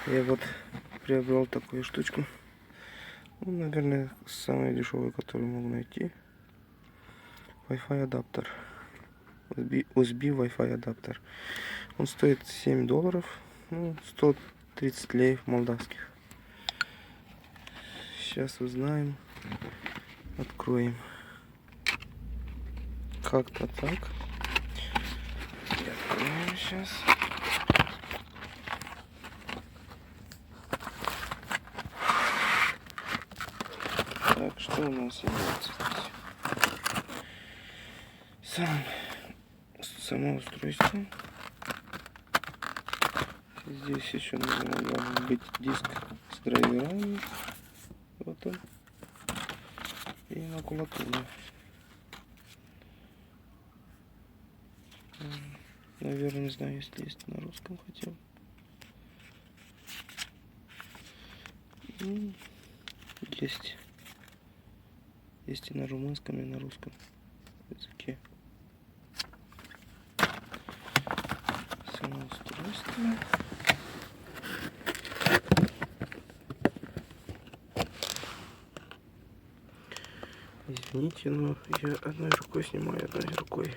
Я вот приобрел такую штучку. Ну, наверное, самый дешевый, который могу найти. Wi-Fi адаптер. USB Wi-Fi адаптер. Он стоит $7. Ну, 130 леев молдавских. Сейчас узнаем. Откроем. Как-то так. И откроем сейчас. Так, что у нас имеется здесь? Само устройство. Здесь еще должен быть диск с драйверами. Вот он. И макулатура. Наверное, не знаю, если есть на русском хотя бы. Есть. Есть и на румынском, и на русском языке. Само устройство. Извините, но я одной рукой снимаю, одной рукой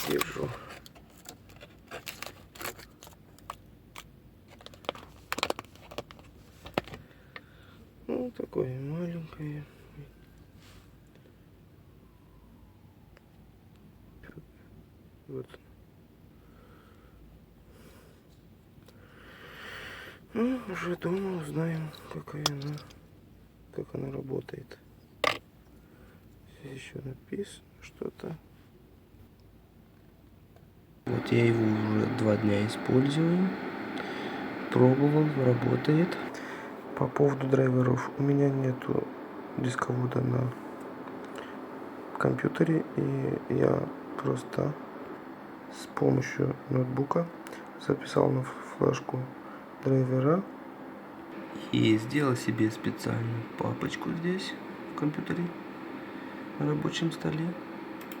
держу. Ну, такое маленькое. Вот. Ну, уже дома узнаем, как она работает. Здесь еще написано что-то. Вот я его уже 2 дня использую. Пробовал, работает. По поводу драйверов. У меня нету дисковода на компьютере. И я просто с помощью ноутбука записал на флешку драйвера. И сделал себе специальную папочку здесь в компьютере на рабочем столе.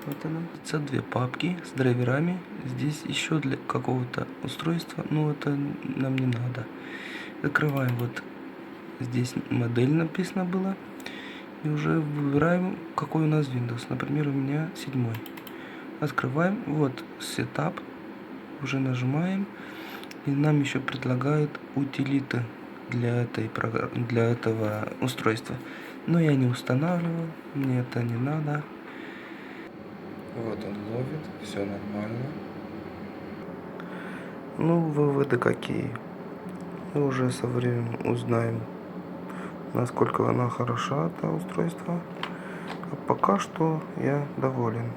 Вот она. Это 2 папки с драйверами. Здесь еще для какого-то устройства. Но это нам не надо. Закрываем. Вот здесь модель написано было. И уже выбираем, какой у нас Windows. Например, у меня 7. Открываем. Вот Setup. Уже нажимаем. И нам еще предлагают утилиты для этого устройства. Но я не устанавливал. Мне это не надо. Вот он ловит, все нормально. Ну, выводы какие? Мы уже со временем узнаем, насколько она хороша, это устройство. А пока что я доволен.